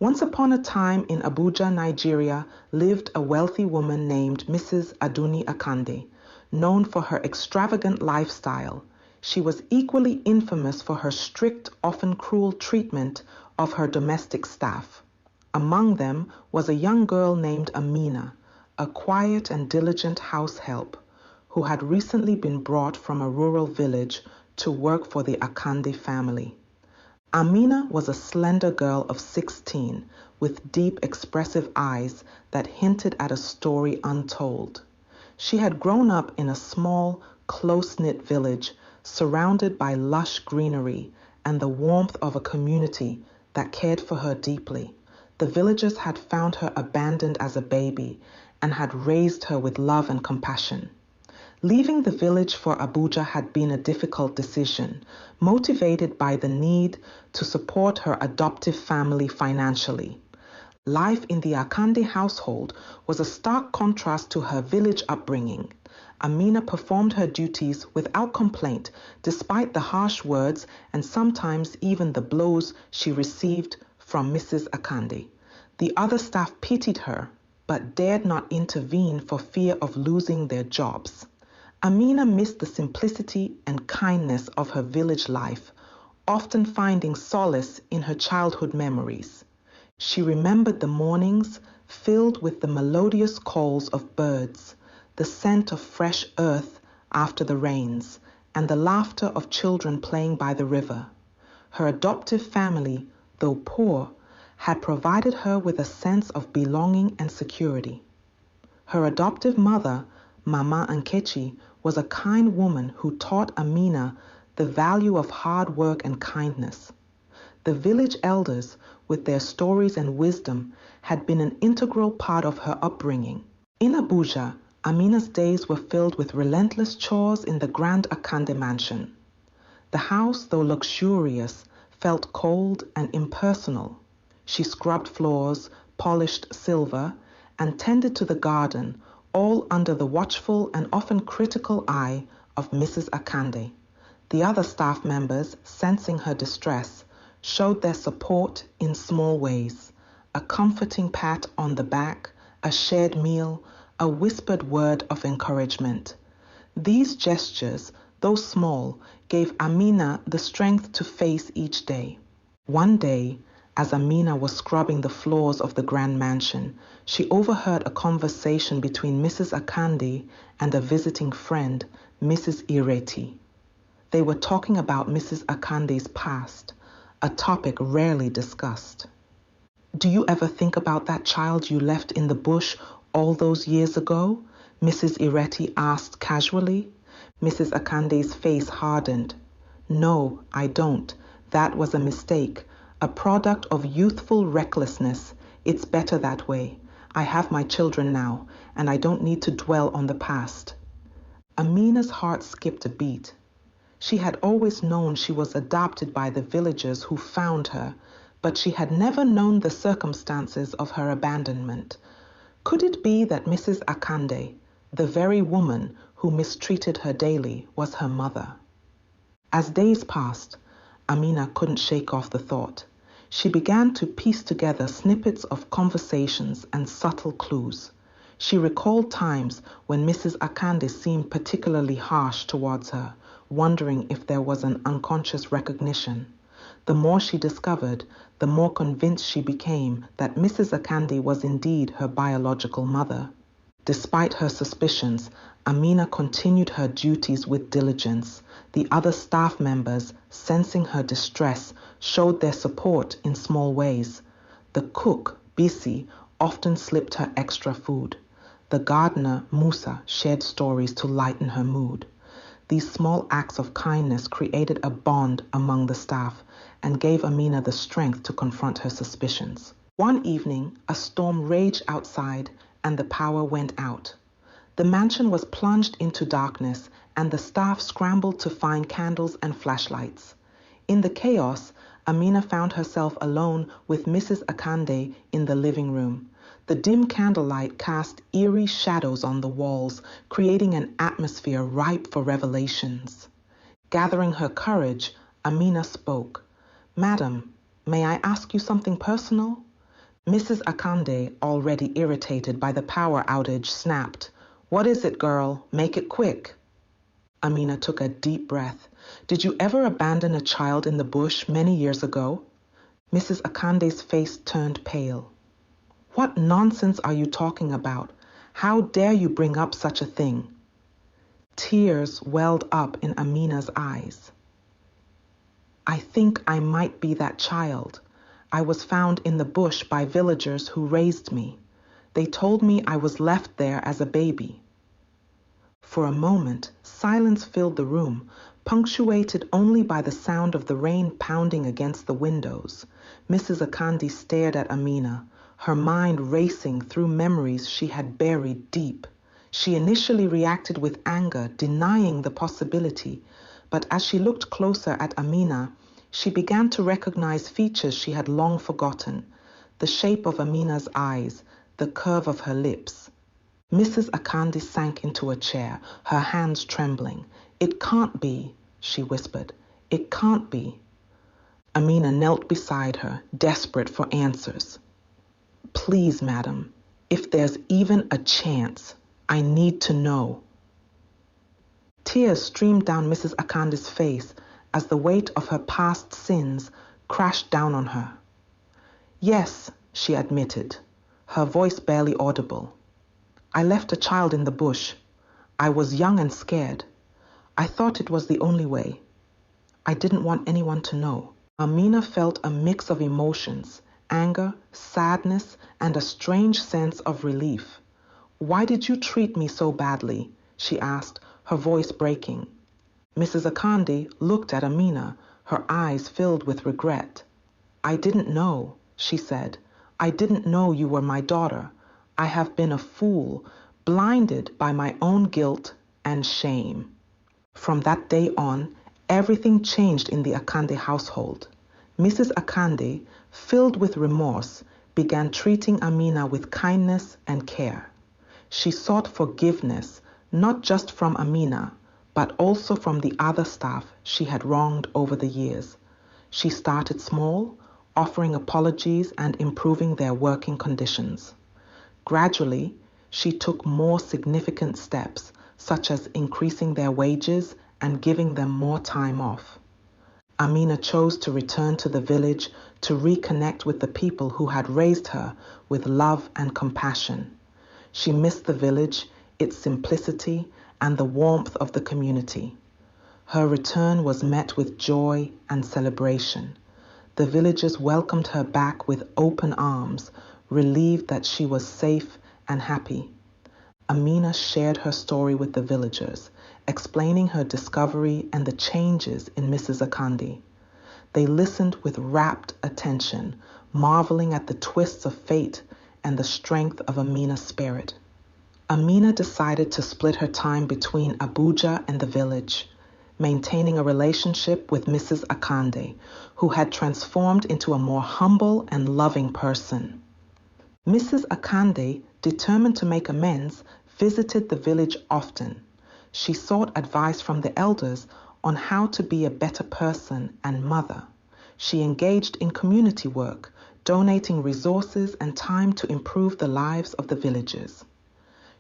Once upon a time in Abuja, Nigeria, lived a wealthy woman named Mrs. Aduni Akande, known for her extravagant lifestyle. She was equally infamous for her strict, often cruel treatment of her domestic staff. Among them was a young girl named Amina, a quiet and diligent house help, who had recently been brought from a rural village to work for the Akande family. Amina was a slender girl of 16 with deep, expressive eyes that hinted at a story untold. She had grown up in a small, close-knit village surrounded by lush greenery and the warmth of a community that cared for her deeply. The villagers had found her abandoned as a baby and had raised her with love and compassion. Leaving the village for Abuja had been a difficult decision, motivated by the need to support her adoptive family financially. Life in the Akande household was a stark contrast to her village upbringing. Amina performed her duties without complaint, despite the harsh words and sometimes even the blows she received from Mrs. Akande. The other staff pitied her, but dared not intervene for fear of losing their jobs. Amina missed the simplicity and kindness of her village life, often finding solace in her childhood memories. She remembered the mornings filled with the melodious calls of birds, the scent of fresh earth after the rains, and the laughter of children playing by the river. Her adoptive family, though poor, had provided her with a sense of belonging and security. Her adoptive mother, Mama Nkechi, was a kind woman who taught Amina the value of hard work and kindness. The village elders, with their stories and wisdom, had been an integral part of her upbringing. In Abuja, Amina's days were filled with relentless chores in the grand Akande mansion. The house, though luxurious, felt cold and impersonal. She scrubbed floors, polished silver, and tended to the garden, all under the watchful and often critical eye of Mrs. Akande. The other staff members, sensing her distress, showed their support in small ways: a comforting pat on the back, a shared meal, a whispered word of encouragement. These gestures, though small, gave Amina the strength to face each day. One day, as Amina was scrubbing the floors of the grand mansion, she overheard a conversation between Mrs. Akande and a visiting friend, Mrs. Ireti. They were talking about Mrs. Akande's past, a topic rarely discussed. "Do you ever think about that child you left in the bush all those years ago?" Mrs. Ireti asked casually. Mrs. Akande's face hardened. "No, I don't. That was a mistake. A product of youthful recklessness. It's better that way. I have my children now, and I don't need to dwell on the past." Amina's heart skipped a beat. She had always known she was adopted by the villagers who found her, but she had never known the circumstances of her abandonment. Could it be that Mrs. Akande, the very woman who mistreated her daily, was her mother? As days passed, Amina couldn't shake off the thought. She began to piece together snippets of conversations and subtle clues. She recalled times when Mrs. Akande seemed particularly harsh towards her, wondering if there was an unconscious recognition. The more she discovered, the more convinced she became that Mrs. Akande was indeed her biological mother. Despite her suspicions, Amina continued her duties with diligence. The other staff members, sensing her distress, showed their support in small ways. The cook, Bisi, often slipped her extra food. The gardener, Musa, shared stories to lighten her mood. These small acts of kindness created a bond among the staff and gave Amina the strength to confront her suspicions. One evening, a storm raged outside and the power went out. The mansion was plunged into darkness and the staff scrambled to find candles and flashlights. In the chaos, Amina found herself alone with Mrs. Akande in the living room. The dim candlelight cast eerie shadows on the walls, creating an atmosphere ripe for revelations. Gathering her courage, Amina spoke. "Madam, may I ask you something personal?" Mrs. Akande, already irritated by the power outage, snapped, "What is it, girl? Make it quick." Amina took a deep breath. "Did you ever abandon a child in the bush many years ago?" Mrs. Akande's face turned pale. "What nonsense are you talking about? How dare you bring up such a thing?" Tears welled up in Amina's eyes. "I think I might be that child. I was found in the bush by villagers who raised me. They told me I was left there as a baby." For a moment, silence filled the room, punctuated only by the sound of the rain pounding against the windows. Mrs. Akande stared at Amina, her mind racing through memories she had buried deep. She initially reacted with anger, denying the possibility, but as she looked closer at Amina, she began to recognize features she had long forgotten: the shape of Amina's eyes, the curve of her lips. Mrs. Akande sank into a chair, her hands trembling. "It can't be," she whispered. "It can't be." Amina knelt beside her, desperate for answers. "Please, madam, if there's even a chance, I need to know." Tears streamed down Mrs. Akande's face as the weight of her past sins crashed down on her. "Yes," she admitted, her voice barely audible. "I left a child in the bush. I was young and scared. I thought it was the only way. I didn't want anyone to know." Amina felt a mix of emotions: anger, sadness, and a strange sense of relief. "Why did you treat me so badly?" she asked, her voice breaking. Mrs. Akande looked at Amina, her eyes filled with regret. "I didn't know," she said. "I didn't know you were my daughter. I have been a fool, blinded by my own guilt and shame." From that day on, everything changed in the Akande household. Mrs. Akande, filled with remorse, began treating Amina with kindness and care. She sought forgiveness, not just from Amina, but also from the other staff she had wronged over the years. She started small, offering apologies and improving their working conditions. Gradually, she took more significant steps, such as increasing their wages and giving them more time off. Amina chose to return to the village to reconnect with the people who had raised her with love and compassion. She missed the village, its simplicity, and the warmth of the community. Her return was met with joy and celebration. The villagers welcomed her back with open arms, relieved that she was safe and happy. Amina shared her story with the villagers, explaining her discovery and the changes in Mrs. Akande. They listened with rapt attention, marveling at the twists of fate and the strength of Amina's spirit. Amina decided to split her time between Abuja and the village, maintaining a relationship with Mrs. Akande, who had transformed into a more humble and loving person. Mrs. Akande, determined to make amends, visited the village often. She sought advice from the elders on how to be a better person and mother. She engaged in community work, donating resources and time to improve the lives of the villagers.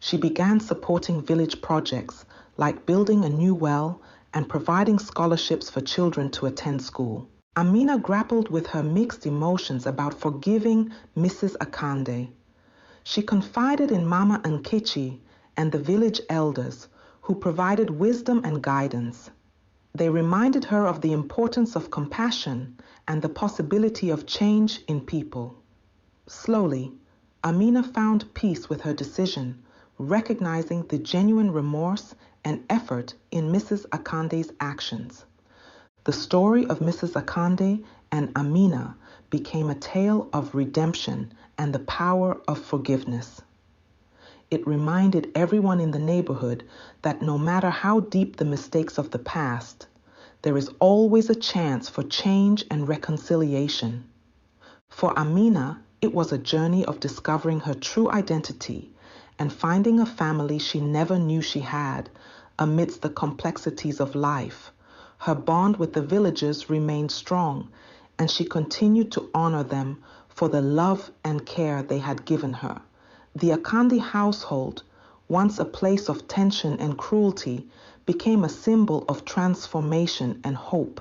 She began supporting village projects like building a new well and providing scholarships for children to attend school. Amina grappled with her mixed emotions about forgiving Mrs. Akande. She confided in Mama Nkechi and the village elders, who provided wisdom and guidance. They reminded her of the importance of compassion and the possibility of change in people. Slowly, Amina found peace with her decision, recognizing the genuine remorse and effort in Mrs. Akande's actions. The story of Mrs. Akande and Amina became a tale of redemption and the power of forgiveness. It reminded everyone in the neighborhood that no matter how deep the mistakes of the past, there is always a chance for change and reconciliation. For Amina, it was a journey of discovering her true identity and finding a family she never knew she had amidst the complexities of life. Her bond with the villagers remained strong, and she continued to honor them for the love and care they had given her. The Akande household, once a place of tension and cruelty, became a symbol of transformation and hope.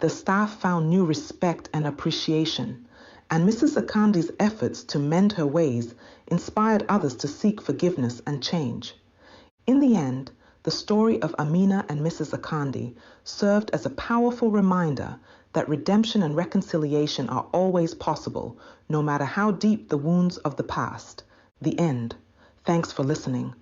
The staff found new respect and appreciation, and Mrs. Akande's efforts to mend her ways inspired others to seek forgiveness and change. In the end, the story of Amina and Mrs. Akande served as a powerful reminder that redemption and reconciliation are always possible, no matter how deep the wounds of the past. The end. Thanks for listening.